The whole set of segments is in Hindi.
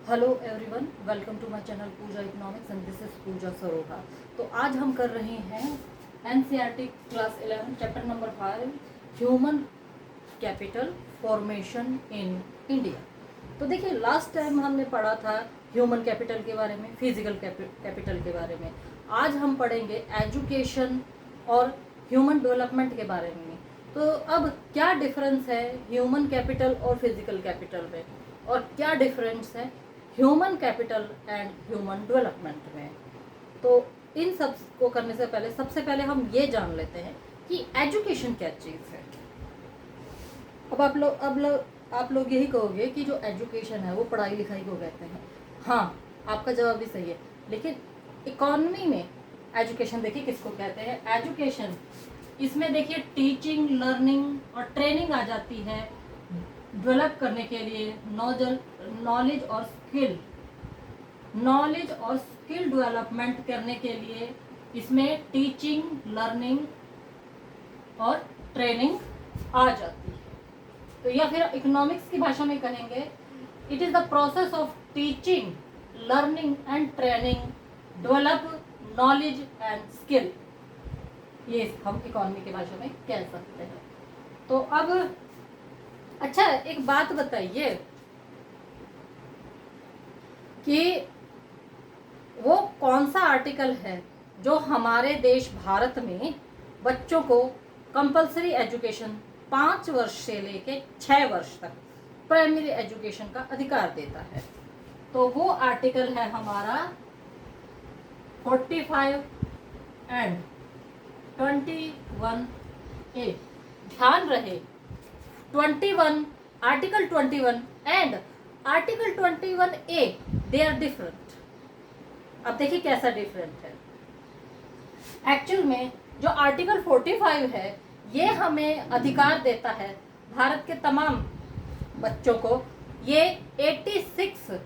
Hello everyone, welcome to my channel Pooja economics and this is Pooja Saroha. तो आज हम कर रहे हैं NCERT class 11 chapter number 5 human capital formation in India. तो देखिए, लास्ट टाइम हमने पढ़ा था ह्यूमन कैपिटल के बारे में, फिजिकल कैपिटल के बारे में। आज हम पढ़ेंगे एजुकेशन और ह्यूमन डेवलपमेंट के बारे में। तो अब क्या डिफरेंस है ह्यूमन कैपिटल और फिजिकल कैपिटल में, और क्या डिफरेंस है human capital and human development में। तो इन सब को करने से पहले सबसे पहले हम ये जान लेते हैं कि एजुकेशन क्या चीज़ है। अब आप लोग यही कहोगे कि जो एजुकेशन है वो पढ़ाई लिखाई को कहते हैं। हाँ, आपका जवाब भी सही है, लेकिन इकॉनमी में एजुकेशन देखिए किसको कहते हैं। एजुकेशन इसमें देखिए टीचिंग, लर्निंग और ट्रेनिंग आ जाती है डेवलप करने के लिए नॉलेज और स्किल डेवलपमेंट करने के लिए इसमें टीचिंग, लर्निंग और ट्रेनिंग आ जाती है। तो या फिर इकोनॉमिक्स की भाषा में कहेंगे, it is the process of teaching, learning and training, develop knowledge and skill. ये हम इकोनॉमी की भाषा में कह सकते हैं। तो अब अच्छा, एक बात बताइए कि वो कौन सा आर्टिकल है जो हमारे देश भारत में बच्चों को कंपलसरी एजुकेशन 5 वर्ष से लेके 6 वर्ष तक प्राइमरी एजुकेशन का अधिकार देता है। तो वो आर्टिकल है हमारा 45 एंड 21A। ध्यान रहे, 21 article 21 and article 21A they are different. अब देखिए कैसा डिफरेंट है। एक्चुअल में जो आर्टिकल 45 है ये हमें अधिकार देता है भारत के तमाम बच्चों को। ये 86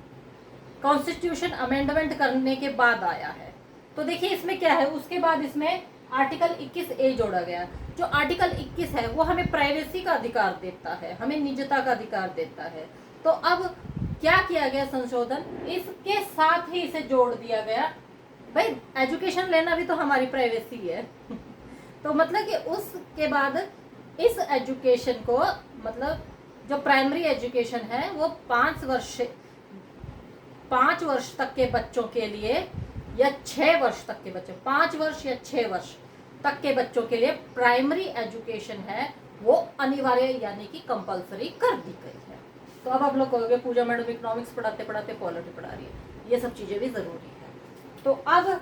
कॉन्स्टिट्यूशन अमेंडमेंट करने के बाद आया है। तो देखिए इसमें क्या है, उसके बाद इसमें आर्टिकल 21A जोड़ा गया। जो आर्टिकल 21 है वो हमें प्राइवेसी का अधिकार देता है, हमें निजता का अधिकार देता है। तो अब क्या किया गया संशोधन, इसके साथ ही इसे जोड़ दिया गया। भाई एजुकेशन लेना भी तो हमारी प्राइवेसी है तो मतलब कि उसके बाद इस एजुकेशन को, मतलब जो प्राइमरी एजुकेशन है वो 5 वर्ष तक के बच्चों के लिए या 6 वर्ष तक के बच्चों, 5 वर्ष या 6 वर्ष तक के बच्चों के लिए प्राइमरी एजुकेशन है वो अनिवार्य यानी कि कंपलसरी कर दी गई है। तो अब आप लोग कहोगे पूजा मैडम इकोनॉमिक्स पढ़ाते पढ़ाते पॉलिटी पढ़ा रही है, ये सब चीज़ें भी ज़रूरी है। तो अब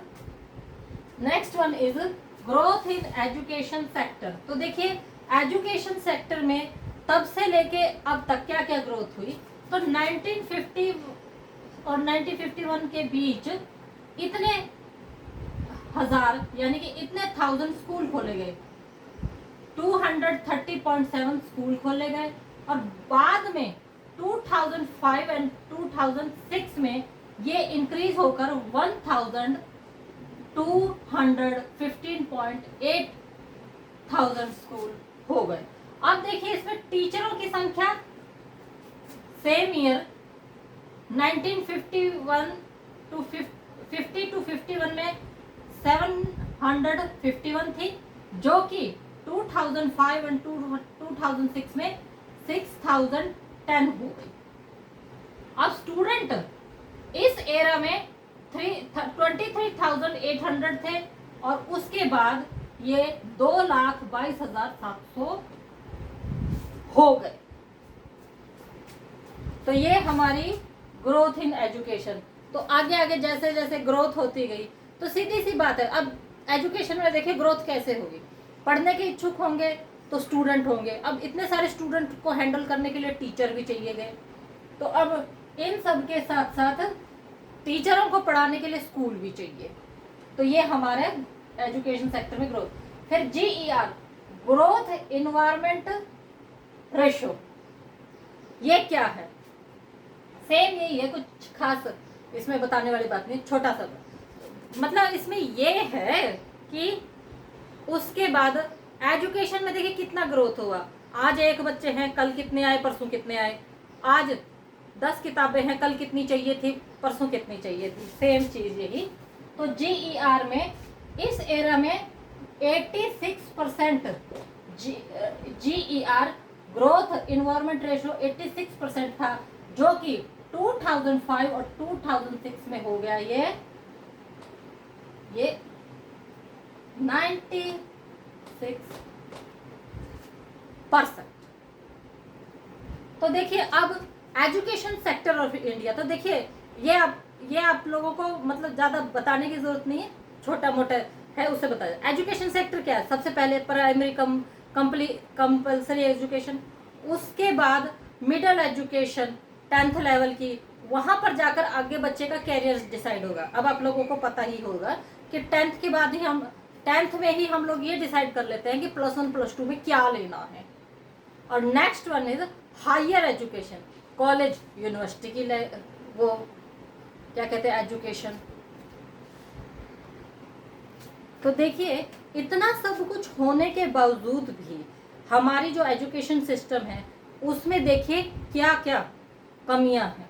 next one is growth in education sector. तो देखिए एजुकेशन सेक्टर में तब से लेके अब तक क्या क्या ग्रोथ हुई। तो 1950 और 1951 के बीच इतने हजार यानी कि इतने 1000 स्कूल खोले गए, 230.7 स्कूल खोले गए। और बाद में 2005 एंड 2006 में ये इंक्रीज होकर 1215.8 थाउजेंड स्कूल हो गए। अब देखिए इसमें टीचरों की संख्या सेम ईयर 1951 टू 50 टू 51 में 751 थी, जो कि 2005 एंड 2006 में 6010 हो गई। अब स्टूडेंट इस एरा में 23,800 थे और उसके बाद ये 2,22,700 हो गए। तो ये हमारी ग्रोथ इन एजुकेशन। तो आगे आगे जैसे जैसे ग्रोथ होती गई तो सीधी सी बात है, अब एजुकेशन में देखिए ग्रोथ कैसे होगी। पढ़ने के इच्छुक होंगे तो स्टूडेंट होंगे। अब इतने सारे स्टूडेंट को हैंडल करने के लिए टीचर भी चाहिए गए। तो अब इन सब के साथ साथ टीचरों को पढ़ाने के लिए स्कूल भी चाहिए। तो ये हमारे एजुकेशन सेक्टर में ग्रोथ। फिर GER, ग्रोथ इन्वायरमेंट रेशो, ये क्या है? सेम यही है, कुछ खास इसमें बताने वाली बात नहीं, छोटा सा। मतलब इसमें ये है कि उसके बाद एजुकेशन में देखिए कितना ग्रोथ हुआ। आज एक बच्चे हैं, कल कितने आए, परसों कितने आए। आज 10 किताबें हैं, कल कितनी चाहिए थी, परसों कितनी चाहिए थी, सेम चीज़ यही। तो GER में इस एरा में 86% GER ग्रोथ इन्वायरमेंट रेशो 86% था, जो कि 2005 और 2006 में हो गया ये 96%। तो देखिए अब एजुकेशन सेक्टर ऑफ इंडिया, तो देखिए ये आप लोगों को मतलब ज़्यादा बताने की जरूरत नहीं है, छोटा मोटा है उससे बताया। एजुकेशन सेक्टर क्या है, सबसे पहले प्राइमरी कंपल्सरी एजुकेशन, उसके बाद मिडिल एजुकेशन 10th लेवल की, वहाँ पर जाकर आगे बच्चे का कैरियर डिसाइड होगा। अब आप लोगों को पता ही होगा कि 10th के बाद ही हम 10th में ही हम लोग ये डिसाइड कर लेते हैं कि +1 +2 में क्या लेना है। और next one is higher education, college university की वो क्या कहते हैं एजुकेशन। तो देखिए इतना सब कुछ होने के बावजूद भी हमारी जो एजुकेशन सिस्टम है उसमें देखिए क्या क्या कमियां हैं।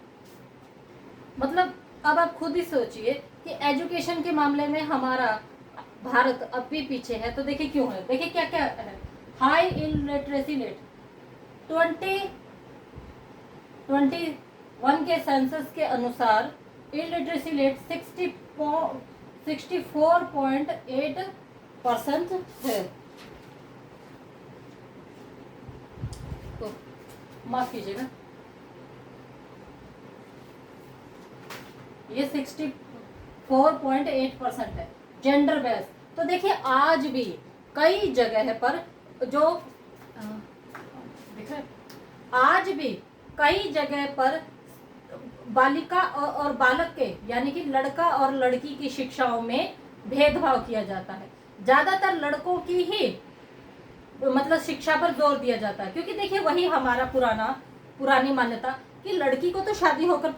मतलब अब आप खुद ही सोचिए कि एजुकेशन के मामले में हमारा भारत अब भी पीछे है। तो देखिए क्यों है, देखिए क्या क्या है। हाई इलिटरेसी रेट 2021 के सेंसस के अनुसार इलिटरेसी रेट 64.8% है। तो माफ कीजिएगा, ये 64.8% है जेंडर बेस। तो देखिए आज भी कई जगह पर जो आज भी कई जगह पर बालिका और बालक के यानी कि लड़का और लड़की की शिक्षाओं में भेदभाव किया जाता है। ज्यादातर लड़कों की ही मतलब शिक्षा पर जोर दिया जाता है, क्योंकि देखिए वही हमारा पुरानी मान्यता कि लड़की को तो शादी होकर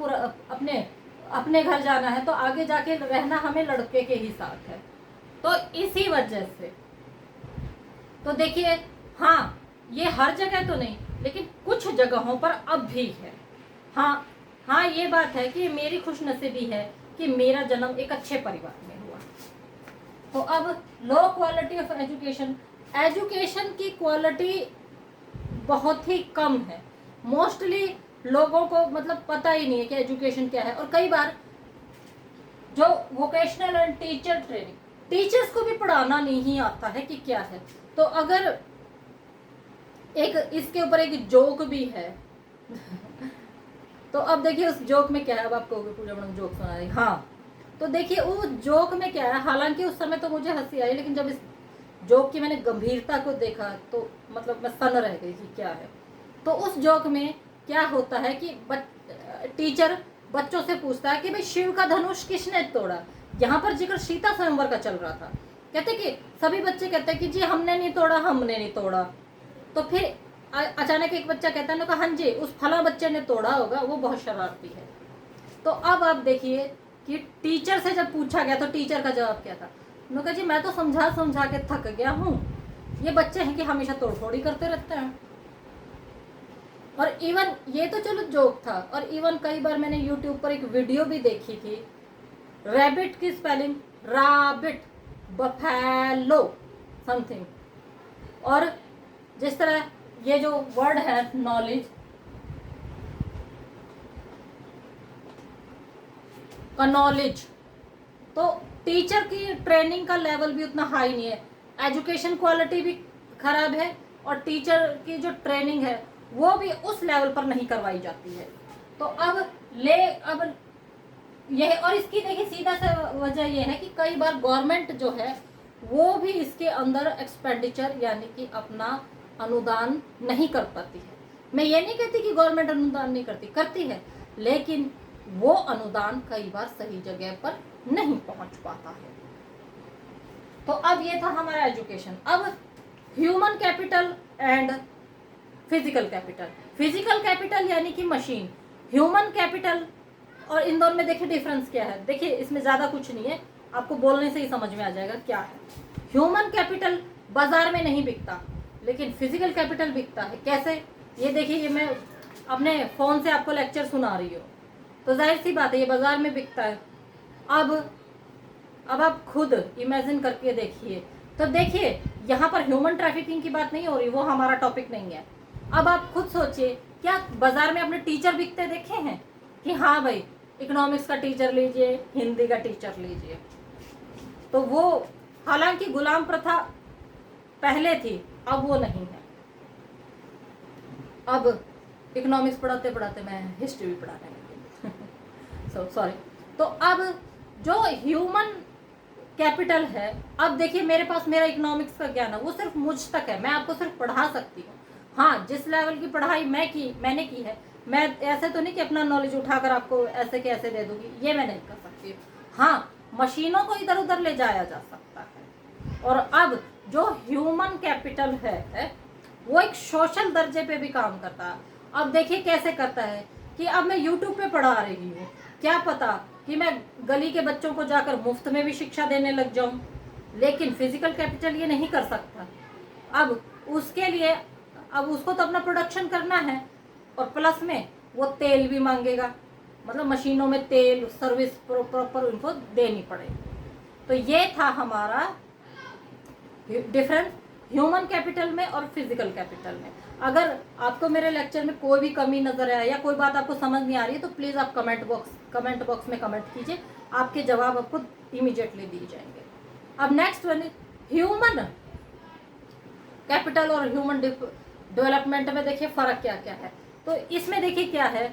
अपने घर जाना है, तो आगे जाके रहना हमें लड़के के ही साथ है। तो इसी वजह से तो देखिए हाँ ये हर जगह तो नहीं लेकिन कुछ जगहों पर अब भी है। हाँ ये बात है कि मेरी खुशनसीबी है कि मेरा जन्म एक अच्छे परिवार में हुआ। तो अब लो क्वालिटी ऑफ एजुकेशन की क्वालिटी बहुत ही कम है। मोस्टली लोगों को मतलब पता ही नहीं है कि एजुकेशन क्या है। और कई बार जो vocational and teacher training, teachers को भी पढ़ाना नहीं आता है कि क्या है। तो अगर एक इसके ऊपर एक जोक भी है तो अब देखिए उस जोक में क्या है। अब आपको पूजा मैडम जोक सुना रही, हाँ तो देखिए वो जोक में क्या है। हालांकि उस समय तो मुझे हंसी आई, लेकिन जब इस जोक की मैंने गंभीरता को देखा तो मतलब मैं सन रह गई कि क्या है। तो उस जोक में क्या होता है कि टीचर बच्चों से पूछता है कि भाई शिव का धनुष किसने तोड़ा। यहाँ पर जिक्र सीता स्वयंवर का चल रहा था। कहते कि सभी बच्चे कहते हैं कि जी हमने नहीं तोड़ा। तो फिर अचानक एक बच्चा कहता है ना, हाँ जी उस फला बच्चे ने तोड़ा होगा, वो बहुत शरारती है। तो अब आप देखिए कि टीचर से जब पूछा गया तो टीचर का जवाब क्या था। उन्होंने कहा जी मैं तो समझा के थक गया हूँ, ये बच्चे हैं कि हमेशा तोड़-फोड़ी करते रहते हैं। और इवन ये तो चलो जोक था, और इवन कई बार मैंने यूट्यूब पर एक वीडियो भी देखी थी, रैबिट की स्पेलिंग राबिट, बफेलो समथिंग। और जिस तरह ये जो वर्ड है नॉलेज का नॉलेज, तो टीचर की ट्रेनिंग का लेवल भी उतना हाई नहीं है। एजुकेशन क्वालिटी भी खराब है और टीचर की जो ट्रेनिंग है वो भी उस लेवल पर नहीं करवाई जाती है। तो अब यह, और इसकी देखिए सीधा सा वजह यह है कि कई बार गवर्नमेंट जो है वो भी इसके अंदर एक्सपेंडिचर यानी कि अपना अनुदान नहीं कर पाती है। मैं ये नहीं कहती कि गवर्नमेंट अनुदान नहीं करती है, लेकिन वो अनुदान कई बार सही जगह पर नहीं पहुंच पाता है। तो अब ये था हमारा एजुकेशन। अब human capital and physical capital यानी कि मशीन, ह्यूमन कैपिटल, और इन दोनों में देखिए डिफरेंस क्या है। देखिए इसमें ज़्यादा कुछ नहीं है, आपको बोलने से ही समझ में आ जाएगा क्या है। ह्यूमन कैपिटल बाजार में नहीं बिकता, लेकिन फिजिकल कैपिटल बिकता है। कैसे, ये देखिए, ये मैं अपने फ़ोन से आपको लेक्चर सुना रही हो, तो जाहिर सी बात है ये बाज़ार में बिकता है। अब आप खुद इमेजिन करके देखिए, तो देखिए यहाँ पर ह्यूमन ट्रैफिकिंग की बात नहीं हो रही, वो हमारा टॉपिक नहीं है। अब आप खुद सोचिए, क्या बाजार में अपने टीचर बिकते देखे हैं कि हाँ भाई इकोनॉमिक्स का टीचर लीजिए, हिंदी का टीचर लीजिए, तो वो हालांकि गुलाम प्रथा पहले थी, अब वो नहीं है। अब इकोनॉमिक्स पढ़ाते पढ़ाते मैं हिस्ट्री भी पढ़ाने लगी सॉरी। तो अब जो ह्यूमन कैपिटल है, अब देखिए मेरे पास मेरा इकोनॉमिक्स का ज्ञान है, वो सिर्फ मुझ तक है, मैं आपको सिर्फ पढ़ा सकती हूँ। हाँ, जिस लेवल की पढ़ाई मैंने की है, मैं ऐसे तो नहीं कि अपना नॉलेज उठाकर आपको ऐसे के ऐसे दे दूंगी, ये मैं नहीं कर सकती। हाँ, मशीनों को इधर उधर ले जाया जा सकता है। और अब जो ह्यूमन कैपिटल है वो एक सोशल दर्जे पे भी काम करता है। अब देखिए कैसे करता है कि अब मैं यूट्यूब पे पढ़ा रही हूँ, क्या पता कि मैं गली के बच्चों को जाकर मुफ्त में भी शिक्षा देने लग जाऊं, लेकिन फिजिकल कैपिटल ये नहीं कर सकता। अब उसके लिए अब उसको तो अपना प्रोडक्शन करना है, और प्लस में वो तेल भी मांगेगा, मतलब मशीनों में तेल सर्विस प्रॉपर उनको देनी पड़ेगी। तो ये था हमारा डिफरेंस ह्यूमन कैपिटल में और फिजिकल कैपिटल में। अगर आपको मेरे लेक्चर में कोई भी कमी नजर आए या कोई बात आपको समझ नहीं आ रही है, तो प्लीज़ आप कमेंट बॉक्स में कमेंट कीजिए, आपके जवाब आपको इमीडिएटली दिए जाएंगे। अब नेक्स्ट वन ह्यूमन कैपिटल और ह्यूमन डेवलपमेंट में देखिए फ़र्क क्या क्या है। तो इसमें देखिए क्या है,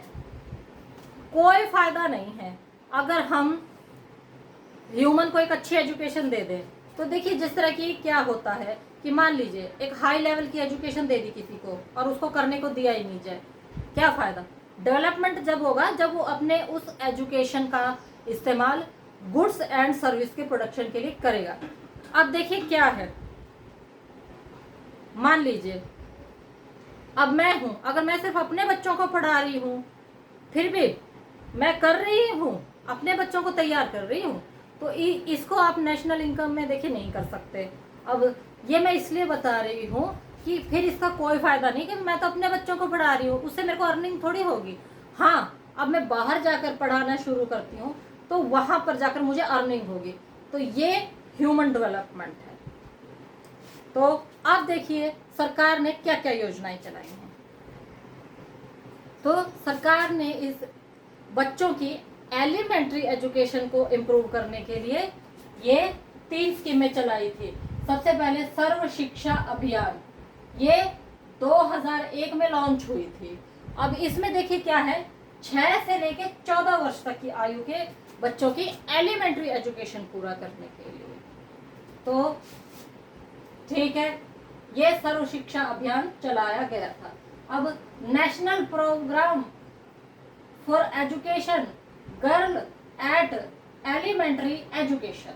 कोई फायदा नहीं है अगर हम ह्यूमन को एक अच्छी एजुकेशन दे दें। तो देखिए जिस तरह की क्या होता है कि मान लीजिए एक हाई लेवल की एजुकेशन दे दी किसी को और उसको करने को दिया ही नहीं जाए, क्या फ़ायदा। डेवलपमेंट जब होगा जब वो अपने उस एजुकेशन का इस्तेमाल गुड्स एंड सर्विस के प्रोडक्शन के लिए करेगा। अब देखिए क्या है, मान लीजिए अब मैं हूँ, अगर मैं सिर्फ अपने बच्चों को पढ़ा रही हूँ, फिर भी मैं कर रही हूँ, अपने बच्चों को तैयार कर रही हूँ, तो इसको आप नेशनल इनकम में देखिए नहीं कर सकते। अब ये मैं इसलिए बता रही हूँ कि फिर इसका कोई फ़ायदा नहीं कि मैं तो अपने बच्चों को पढ़ा रही हूँ, उससे मेरे को अर्निंग थोड़ी होगी। हाँ, अब मैं बाहर जाकर पढ़ाना शुरू करती हूँ तो वहाँ पर जाकर मुझे अर्निंग होगी। तो ये ह्यूमन डेवलपमेंट है। तो अब देखिए सरकार ने क्या क्या योजनाएं चलाई हैं। तो सरकार ने इस बच्चों की एलिमेंट्री एजुकेशन को इम्प्रूव करने के लिए ये 3 स्कीमें चलाई थी। सबसे पहले सर्व शिक्षा अभियान, ये 2001 में लॉन्च हुई थी। अब इसमें देखिए क्या है, 6 से लेके 14 वर्ष तक की आयु के बच्चों की एलिमेंट्री एजुकेशन पूरा करने के लिए। तो ठीक है, ये सर्व शिक्षा अभियान चलाया गया था। अब national programme for education girl at elementary education,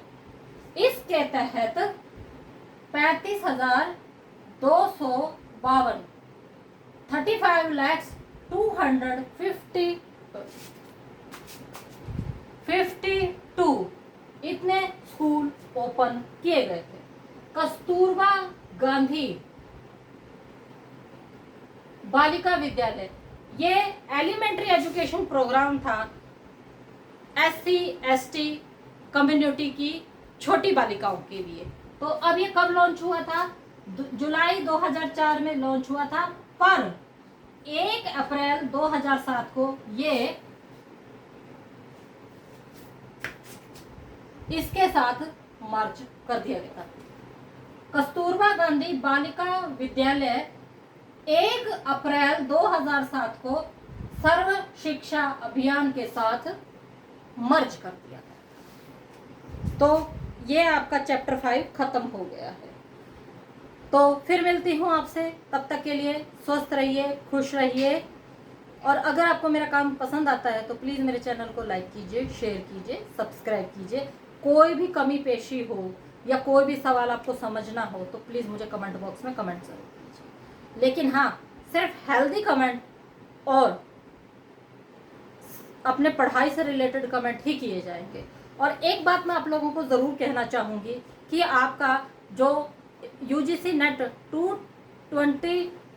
इसके तहत 35,252 35,252 इतने स्कूल ओपन किए गए थे। कस्तूरबा गांधी बालिका विद्यालय, ये एलिमेंट्री एजुकेशन प्रोग्राम था SC ST कम्युनिटी की छोटी बालिकाओं के लिए। तो अब ये कब लॉन्च हुआ था, जुलाई 2004 में लॉन्च हुआ था, पर 1 अप्रैल 2007 को ये इसके साथ मर्ज कर दिया गया था। कस्तूरबा गांधी बालिका विद्यालय 1 अप्रैल 2007 को सर्व शिक्षा अभियान के साथ मर्ज कर दिया गया। तो ये आपका चैप्टर 5 खत्म हो गया है। तो फिर मिलती हूँ आपसे, तब तक के लिए स्वस्थ रहिए, खुश रहिए, और अगर आपको मेरा काम पसंद आता है तो प्लीज़ मेरे चैनल को लाइक कीजिए, शेयर कीजिए, सब्सक्राइब कीजिए। कोई भी कमी पेशी हो या कोई भी सवाल आपको समझना हो तो प्लीज़ मुझे कमेंट बॉक्स में कमेंट जरूर कीजिए। लेकिन हाँ, सिर्फ हेल्दी कमेंट और अपने पढ़ाई से रिलेटेड कमेंट ही किए जाएंगे। और एक बात मैं आप लोगों को ज़रूर कहना चाहूँगी कि आपका जो UGC नेट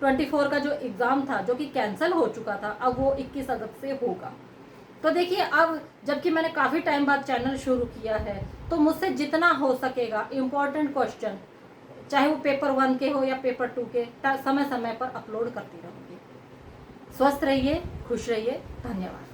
24 का जो एग्ज़ाम था जो कि कैंसिल हो चुका था, अब वो 21 अगस्त से होगा। तो देखिए, अब जबकि मैंने काफ़ी टाइम बाद चैनल शुरू किया है, तो मुझसे जितना हो सकेगा इम्पोर्टेंट क्वेश्चन, चाहे वो पेपर 1 के हो या पेपर 2 के, समय समय पर अपलोड करती रहूँगी। स्वस्थ रहिए, खुश रहिए, धन्यवाद।